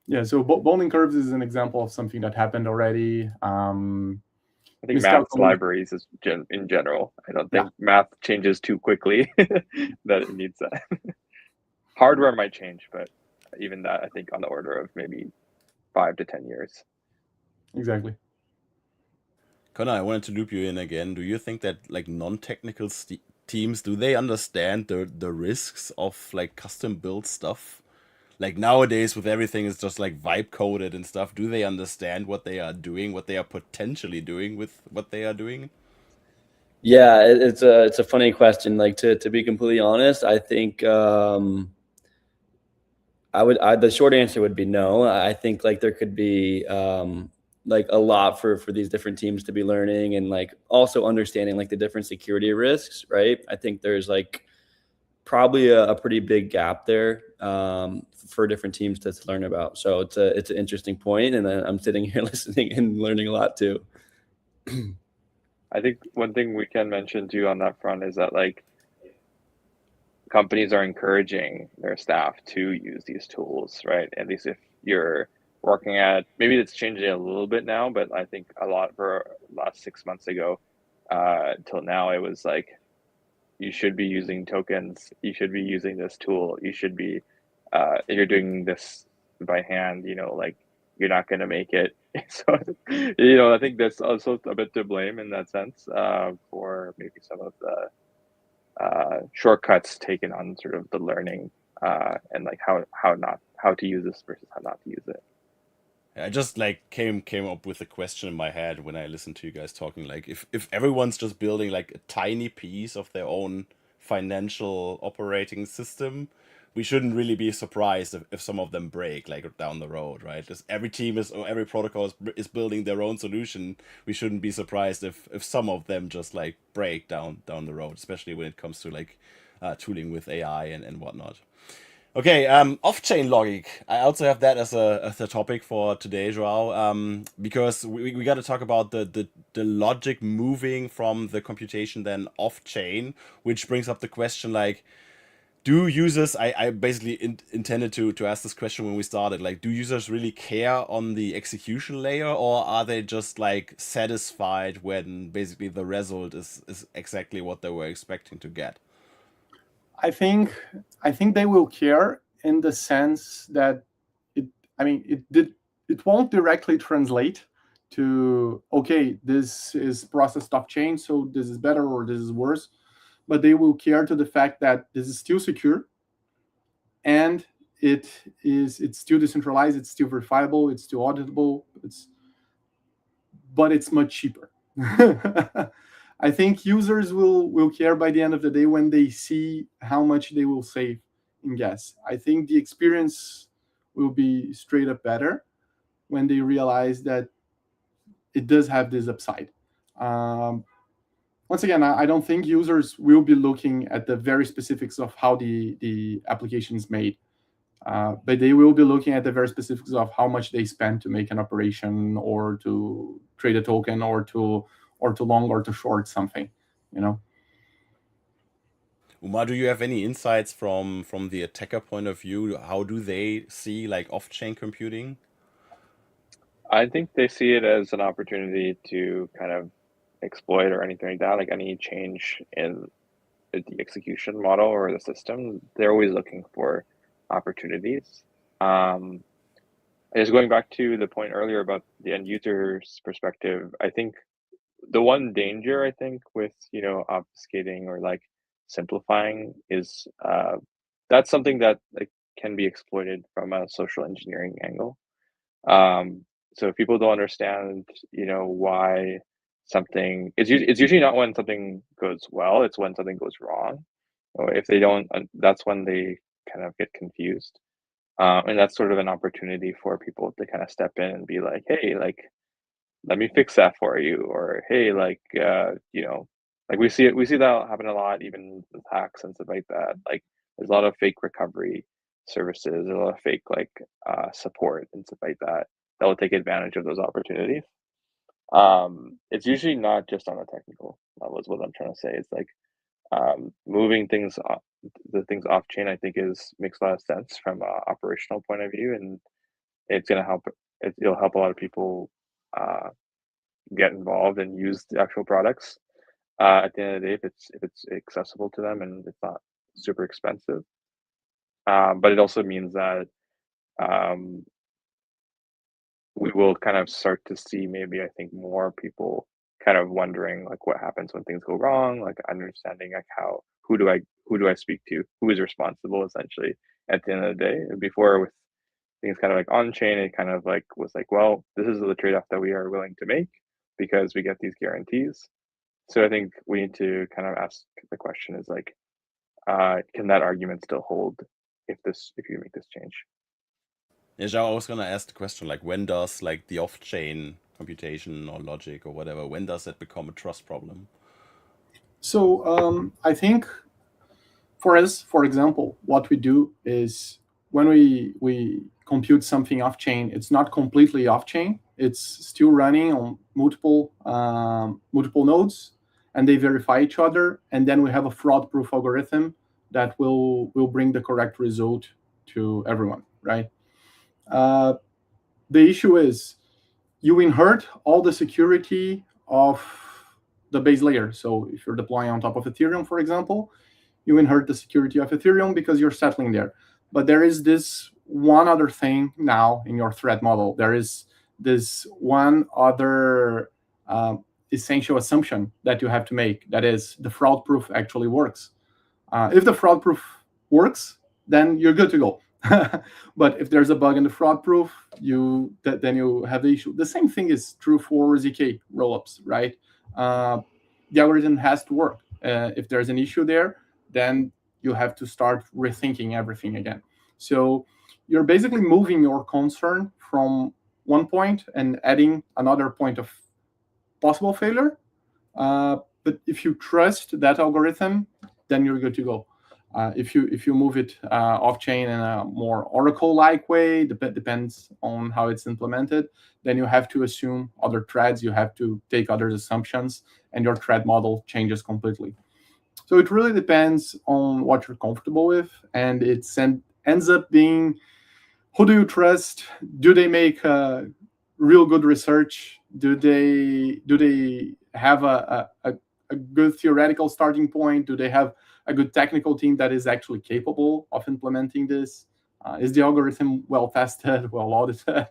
Speaker 4: Yeah, so bonding curves is an example of something that happened already.
Speaker 3: I think math's libraries is in general. I don't think math changes too quickly that it needs that. Hardware might change, but even that, I think, on the order of maybe 5 to 10 years.
Speaker 4: Exactly.
Speaker 1: Connor, I wanted to loop you in again. Do you think that like non-technical teams, do they understand the risks of like custom built stuff? Like nowadays with everything is just like vibe coded and stuff, do they understand what they are doing, what they are potentially doing with what they are doing?
Speaker 2: Yeah, it's a funny question. Like to be completely honest, I think the short answer would be no. I think like there could be like a lot for these different teams to be learning and like also understanding like the different security risks, right? I think there's like probably a pretty big gap there for different teams to learn about. So it's an interesting point, and I'm sitting here listening and learning a lot too.
Speaker 3: I think one thing we can mention too on that front is that like companies are encouraging their staff to use these tools, right? At least if you're working at, maybe it's changing a little bit now, but I think a lot for last 6 months ago till now, it was like, you should be using tokens, you should be using this tool, you should be, you're doing this by hand, like you're not going to make it. So, I think there's also a bit to blame in that sense for maybe some of the shortcuts taken on sort of the learning and like how to use this versus how not to use it.
Speaker 1: I just like came up with a question in my head when I listened to you guys talking. Like, if everyone's just building like a tiny piece of their own financial operating system, we shouldn't really be surprised if some of them break like down the road, right? Just every team or every protocol is building their own solution. We shouldn't be surprised if some of them just like break down the road, especially when it comes to like tooling with AI and whatnot. Okay, off-chain logic. I also have that as a topic for today, João, because we got to talk about the logic moving from the computation then off-chain, which brings up the question like, do users, I basically intended to ask this question when we started, like, do users really care on the execution layer, or are they just like satisfied when basically the result is exactly what they were expecting to get?
Speaker 4: I think they will care in the sense that it won't directly translate to, okay, this is processed off chain, so this is better or this is worse, but they will care to the fact that this is still secure and it's still decentralized, it's still verifiable, it's still auditable, but it's much cheaper. I think users will care by the end of the day when they see how much they will save in gas. I think the experience will be straight up better when they realize that it does have this upside. Once again, I don't think users will be looking at the very specifics of how the application is made, but they will be looking at the very specifics of how much they spend to make an operation or to trade a token or to long or to short something,
Speaker 1: Umar, do you have any insights from the attacker point of view? How do they see like off-chain computing?
Speaker 3: I think they see it as an opportunity to kind of exploit or anything like that, like any change in the execution model or the system. They're always looking for opportunities. Just going back to the point earlier about the end user's perspective, I think the one danger I think with obfuscating or like simplifying is that's something that like can be exploited from a social engineering angle. Um, so if people don't understand, why something it's usually not when something goes well, it's when something goes wrong. Or if they don't, that's when they kind of get confused. And that's sort of an opportunity for people to kind of step in and be like, hey, like, let me fix that for you. Or, hey, like, like we see that happen a lot, even with hacks and stuff like that. Like, there's a lot of fake recovery services, there's a lot of fake like support and stuff like that that will take advantage of those opportunities. It's usually not just on a technical level, is what I'm trying to say. It's like moving the things off chain. I think makes a lot of sense from an operational point of view, and it's gonna help. It'll help a lot of people uh, get involved and use the actual products. At the end of the day, if it's accessible to them and it's not super expensive, but it also means that um, we will kind of start to see maybe I think more people kind of wondering like what happens when things go wrong, like understanding like who do I speak to, who is responsible essentially at the end of the day. Before with things kind of like on chain, it kind of like was like, well, this is the trade-off that we are willing to make because we get these guarantees. So I think we need to kind of ask the question is like, can that argument still hold if you make this change?
Speaker 1: Yeah, João, I was gonna ask the question like, when does like the off-chain computation or logic or whatever, when does that become a trust problem?
Speaker 4: So I think for us, for example, what we do is when we compute something off chain, it's not completely off chain. It's still running on multiple nodes, and they verify each other. And then we have a fraud proof algorithm that will bring the correct result to everyone, right? Uh, the issue is you inherit all the security of the base layer. So if you're deploying on top of Ethereum, for example, you inherit the security of Ethereum because you're settling there. But there is this one other thing now in your threat model. There is this one other essential assumption that you have to make. That is, the fraud proof actually works. If the fraud proof works, then you're good to go. But if there's a bug in the fraud proof, then you have the issue. The same thing is true for ZK rollups, right? The algorithm has to work. If there's an issue there, then you have to start rethinking everything again. So you're basically moving your concern from one point and adding another point of possible failure. But if you trust that algorithm, then you're good to go. If you move it off chain in a more Oracle-like way, depends on how it's implemented, then you have to assume other threads, you have to take other assumptions, and your thread model changes completely. So it really depends on what you're comfortable with, and it ends up being, who do you trust? Do they make real good research? Do they have a good theoretical starting point? Do they have a good technical team that is actually capable of implementing this? Is the algorithm well tested, well audited?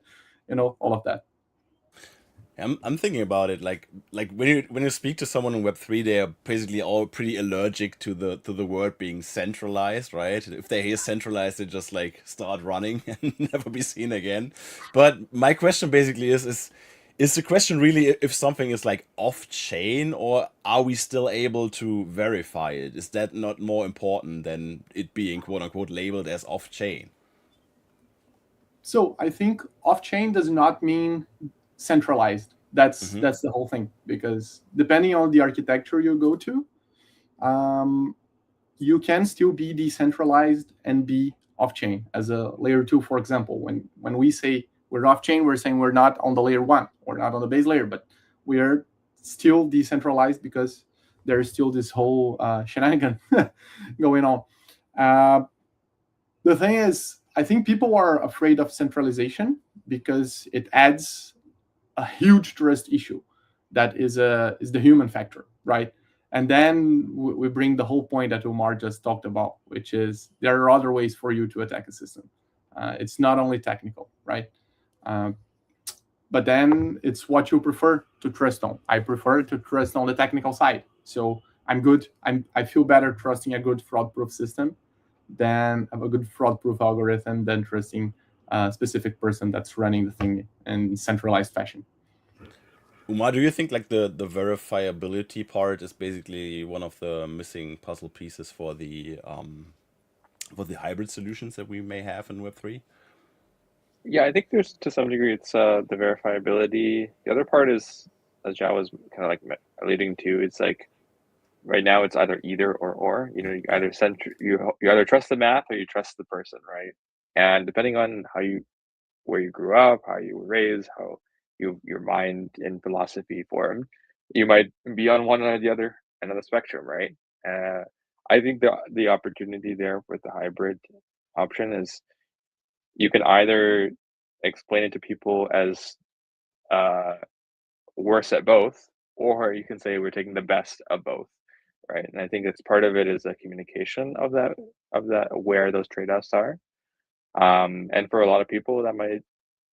Speaker 4: All of that.
Speaker 1: I'm thinking about it like when you speak to someone in Web3, they are basically all pretty allergic to the word being centralized, right? If they hear centralized, they just like start running and never be seen again. But my question basically is the question really if something is like off chain, or are we still able to verify it? Is that not more important than it being quote unquote labeled as off chain?
Speaker 4: So I think off chain does not mean centralized. That's the whole thing, because depending on the architecture you go to, you can still be decentralized and be off chain as a layer 2, for example. When we say we're off chain, we're saying we're not on the layer 1, we're not on the base layer, but we are still decentralized because there is still this whole shenanigan going on. The thing is, I think people are afraid of centralization because it adds a huge trust issue. That is the human factor, right? And then we bring the whole point that Umar just talked about, which is there are other ways for you to attack a system. It's not only technical, right? But then it's what you prefer to trust on. I prefer to trust on the technical side. So I'm good. I feel better trusting a good fraud-proof system than a good fraud-proof algorithm than trusting a specific person that's running the thing in centralized fashion.
Speaker 1: Umar, do you think like the verifiability part is basically one of the missing puzzle pieces for the hybrid solutions that we may have in Web3?
Speaker 3: Yeah, I think there's, to some degree, it's the verifiability. The other part is, as João was kind of like alluding to, it's like right now it's either or. You know, you either you either trust the math or you trust the person, right? And depending on where you grew up, how you were raised, how your mind and philosophy formed, you might be on one or the other end of the spectrum, right? I think the opportunity there with the hybrid option is you can either explain it to people as worse at both, or you can say we're taking the best of both, right? And I think it's part of it is the communication of that where those trade-offs are. And for a lot of people, that might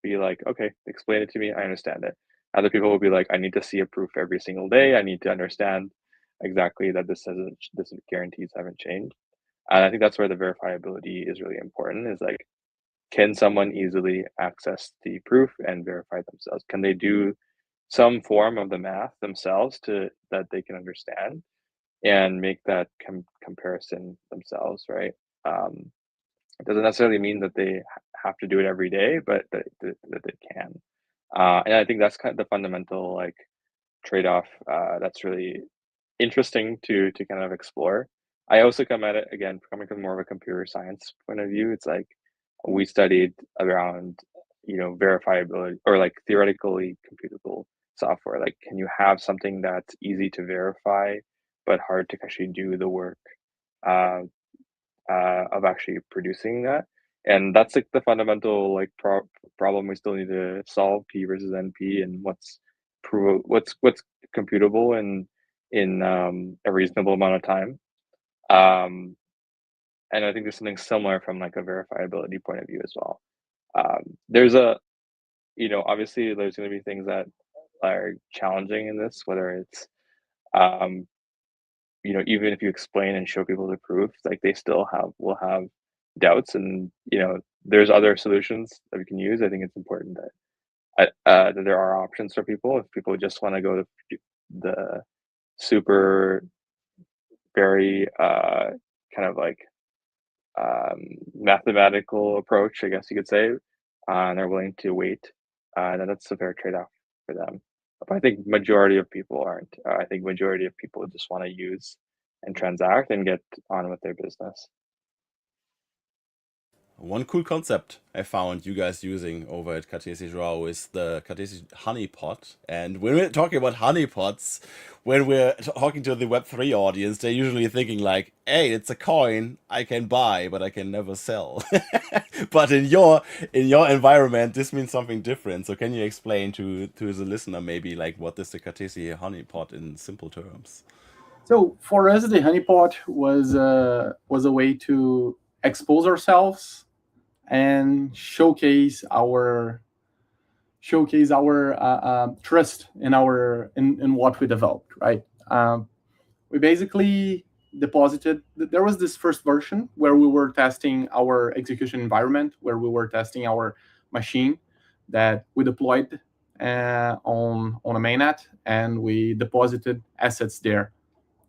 Speaker 3: be like, okay, explain it to me, I understand it. Other people will be like, I need to see a proof every single day. I need to understand exactly that this guarantees haven't changed. And I think that's where the verifiability is really important. Is like, can someone easily access the proof and verify themselves? Can they do some form of the math themselves that they can understand and make that comparison themselves, right? It doesn't necessarily mean that they have to do it every day, but that they can. And I think that's kind of the fundamental like trade-off that's really interesting to kind of explore. I also come at it again coming from more of a computer science point of view. It's like we studied around verifiability or like theoretically computable software. Like, can you have something that's easy to verify but hard to actually do the work of actually producing that? And that's like the fundamental like problem we still need to solve: P versus NP, and what's computable in a reasonable amount of time. And I think there's something similar from like a verifiability point of view as well. There's obviously there's going to be things that are challenging in this, whether it's even if you explain and show people the proof, like they still will have doubts, and there's other solutions that we can use. I think it's important that there are options for people if people just want to go to the super very kind of like mathematical approach, I guess you could say, and they're willing to wait, then that's a fair trade-off for them. But I think majority of people aren't. I think majority of people just want to use and transact and get on with their business.
Speaker 1: One cool concept I found you guys using over at Cartesi João is the Cartesi honeypot. And when we're talking about honeypots, when we're talking to the Web3 audience, they're usually thinking like, hey, it's a coin I can buy, but I can never sell. But in your environment, this means something different. So can you explain to the listener maybe like what is the Cartesi honeypot in simple terms?
Speaker 4: So for us, the honeypot was a way to expose ourselves and showcase our trust in what we developed, right? We basically deposited. There was this first version where we were testing our execution environment, where we were testing our machine that we deployed on a mainnet, and we deposited assets there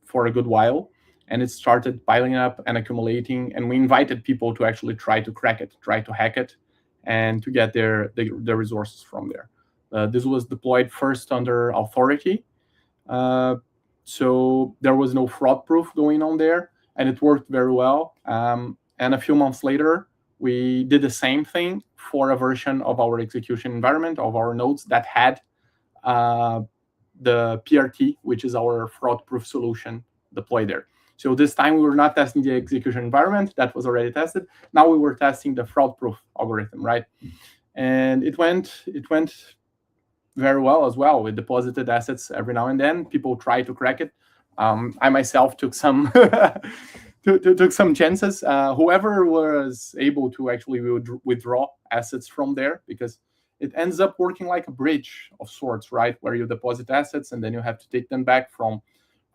Speaker 4: for a good while, and it started piling up and accumulating, and we invited people to actually try to crack it, try to hack it, and to get their resources from there. This was deployed first under authority, so there was no fraud proof going on there, and it worked very well. And a few months later, we did the same thing for a version of our execution environment of our nodes that had the PRT, which is our fraud-proof solution, deployed there. So this time we were not testing the execution environment that was already tested. Now we were testing the fraud-proof algorithm, right? And it went very well as well. We deposited assets every now and then. People try to crack it. I myself took some took some chances. Whoever was able to actually withdraw assets from there, because it ends up working like a bridge of sorts, right? Where you deposit assets and then you have to take them back from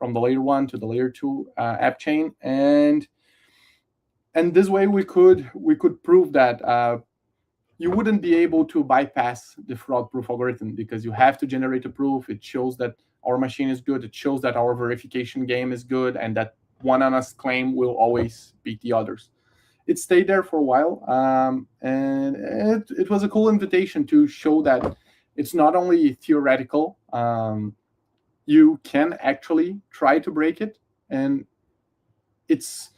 Speaker 4: the layer 1 to the layer 2 app chain, and this way we could prove that you wouldn't be able to bypass the fraud-proof algorithm, because you have to generate a proof. It shows that our machine is good. It shows that our verification game is good, and that one honest claim will always beat the others. It stayed there for a while, and it was a cool invitation to show that it's not only theoretical. You can actually try to break it, and it's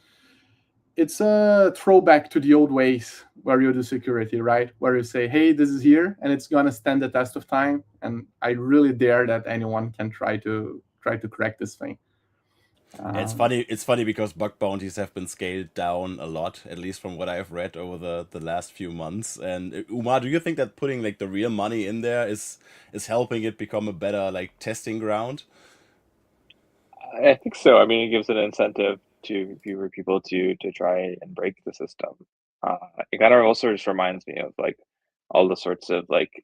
Speaker 4: a throwback to the old ways where you do security, right? Where you say, hey, this is here and it's gonna stand the test of time. And I really dare that anyone can try to crack this thing.
Speaker 1: It's funny because bug bounties have been scaled down a lot, at least from what I've read over the last few months. And Umar, do you think that putting like the real money in there is helping it become a better like testing ground?
Speaker 3: I think so. I mean, it gives an incentive to fewer people to try and break the system. It kind of also just reminds me of like all the sorts of like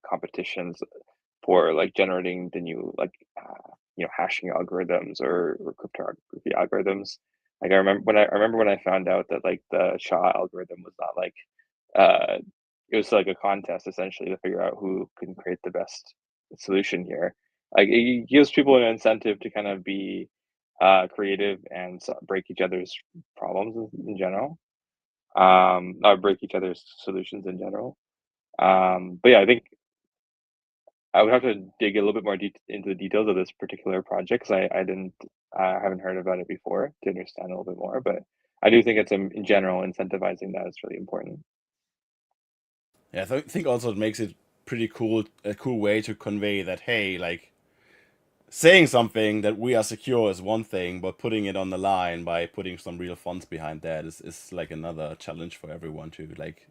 Speaker 3: competitions for like generating the new like hashing algorithms or cryptography algorithms. Like I remember when I found out that like the SHA algorithm was not like it was like a contest essentially to figure out who can create the best solution here. Like it gives people an incentive to kind of be creative and break each other's problems in general, or break each other's solutions in general. But yeah, I think I would have to dig a little bit more into the details of this particular project, because I haven't heard about it before to understand a little bit more. But I do think it's in general incentivizing that is really important.
Speaker 1: Yeah, I think also it makes it pretty cool, a cool way to convey that, hey, like saying something that we are secure is one thing, but putting it on the line by putting some real funds behind that is like another challenge for everyone to like,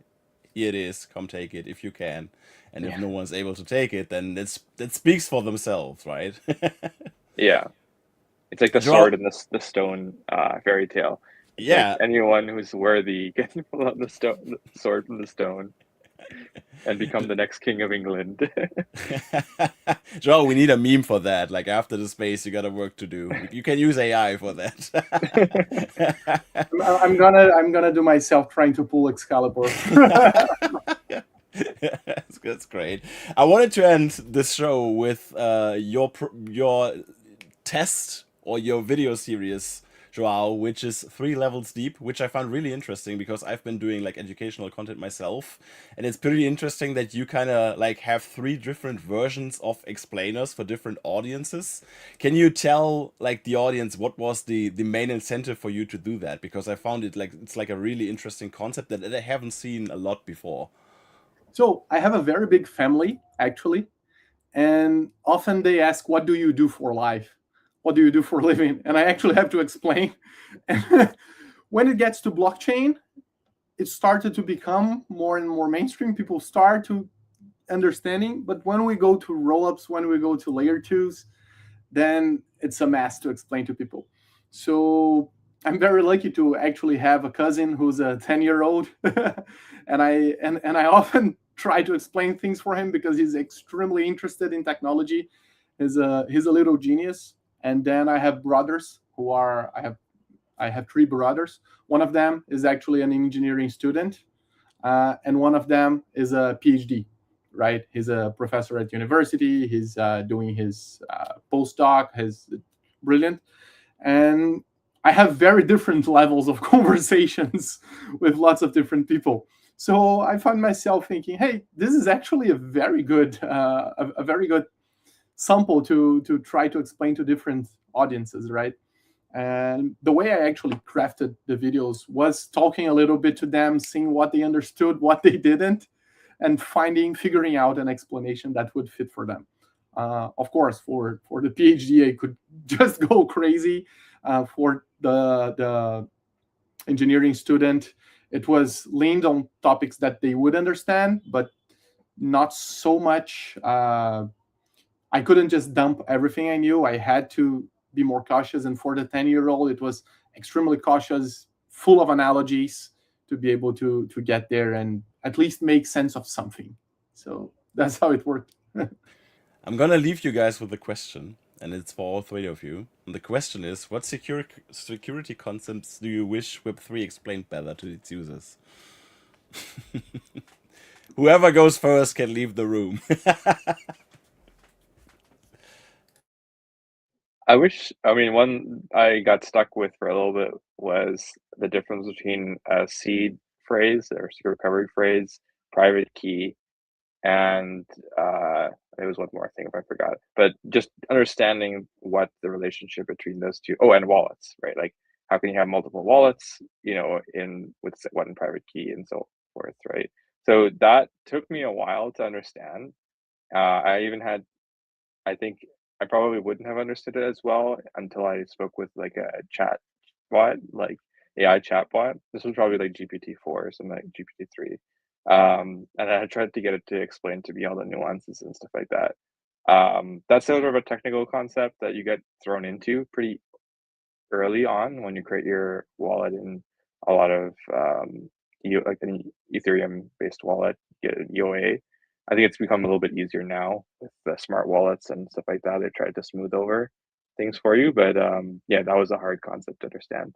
Speaker 1: here it is, come take it if you can. And if no one's able to take it, then that speaks for themselves, right?
Speaker 3: Yeah. It's like the sword and the stone fairy tale. It's like anyone who's worthy can pull out the sword from the stone and become the next king of England.
Speaker 1: João, we need a meme for that. Like after the space, you got a work to do. You can use AI for that.
Speaker 4: I'm gonna do myself trying to pull Excalibur.
Speaker 1: That's great. I wanted to end this show with your test or your video series, João, which is 3 levels deep, which I found really interesting because I've been doing like educational content myself, and it's pretty interesting that you kind of like have 3 different versions of explainers for different audiences. Can you tell like the audience what was the main incentive for you to do that? Because I found it like it's like a really interesting concept that I haven't seen a lot before.
Speaker 4: So I have a very big family actually, and often they ask, what do you do for life? What do you do for a living? And I actually have to explain. When it gets to blockchain, it started to become more and more mainstream. People start to understanding. But when we go to rollups, when we go to layer 2s, then it's a mess to explain to people. So I'm very lucky to actually have a cousin who's a 10-year-old, and I often try to explain things for him because he's extremely interested in technology. He's a little genius. And then I have brothers who are I have 3 brothers. One of them is actually an engineering student, and one of them is a PhD. Right, he's a professor at university. He's doing his postdoc. He's brilliant, and I have very different levels of conversations with lots of different people. So I found myself thinking, hey, this is actually a very good sample to try to explain to different audiences, right? And the way I actually crafted the videos was talking a little bit to them, seeing what they understood, what they didn't, and figuring out an explanation that would fit for them. Of course, for the PhD, I could just go crazy. For the engineering student, it was leaned on topics that they would understand, but not so much. I couldn't just dump everything I knew. I had to be more cautious. And for the 10-year-old, it was extremely cautious, full of analogies to be able to get there and at least make sense of something. So that's how it worked.
Speaker 1: I'm gonna leave you guys with a question, and it's for all three of you. And the question is, what security concepts do you wish Web3 explained better to its users? Whoever goes first can leave the room.
Speaker 3: One I got stuck with for a little bit was the difference between a seed phrase or secret recovery phrase, private key, and there was one more thing if I forgot. But just understanding what the relationship between those two. Oh, and wallets, right? Like how can you have multiple wallets, in with one private key and so forth, right? So that took me a while to understand. I think I probably wouldn't have understood it as well until I spoke with like a chat bot, like AI chat bot. This was probably like GPT-4 or something like GPT-3. And I tried to get it to explain to me all the nuances and stuff like that. That's sort of a technical concept that you get thrown into pretty early on when you create your wallet in a lot of like an Ethereum based wallet, get an EOA. I think it's become a little bit easier now with the smart wallets and stuff like that. They tried to smooth over things for you, but yeah, that was a hard concept to understand.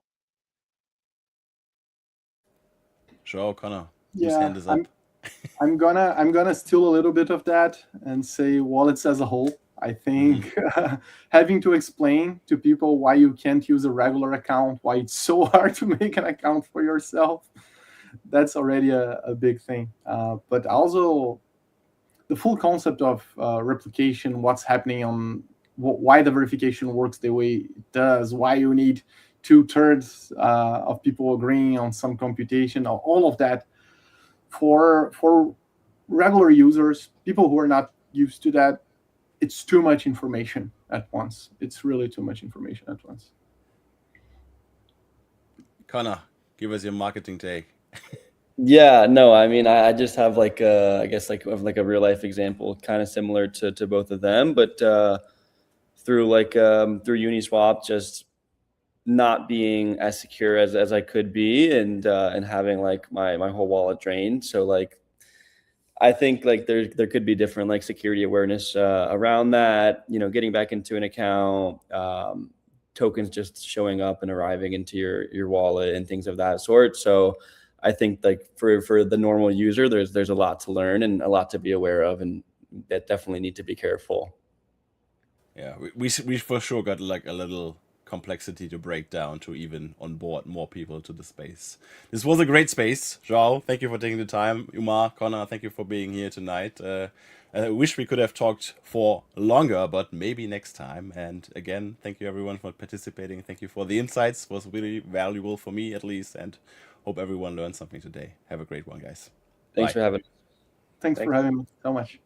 Speaker 1: João, Connor, whose
Speaker 4: Yeah,
Speaker 1: hand is up?
Speaker 4: I'm gonna steal a little bit of that and say wallets as a whole. I think having to explain to people why you can't use a regular account, why it's so hard to make an account for yourself, that's already a big thing. But also the full concept of replication, what's happening on why the verification works the way it does, why you need 2/3 of people agreeing on some computation, all of that for regular users, people who are not used to that, it's too much information at once. It's really too much information at once.
Speaker 1: Connor, give us your marketing take.
Speaker 2: Yeah, no, I mean, I just have like I guess like of like a real life example, kind of similar to both of them, but through through Uniswap, just not being as secure as I could be, and having like my whole wallet drained. So like I think like there could be different like security awareness around that, getting back into an account, tokens just showing up and arriving into your wallet and things of that sort. So I think like for the normal user, there's a lot to learn and a lot to be aware of, and that definitely need to be careful.
Speaker 1: Yeah, we for sure got like a little complexity to break down to even onboard more people to the space. This was a great space. João, thank you for taking the time. Umar, Connor, thank you for being here tonight. I wish we could have talked for longer, but maybe next time. And again, thank you everyone for participating. Thank you for the insights. It was really valuable for me at least, and hope everyone learned something today. Have a great one, guys.
Speaker 2: Thanks
Speaker 1: Bye.
Speaker 2: for having me.
Speaker 4: Thanks for having me so much.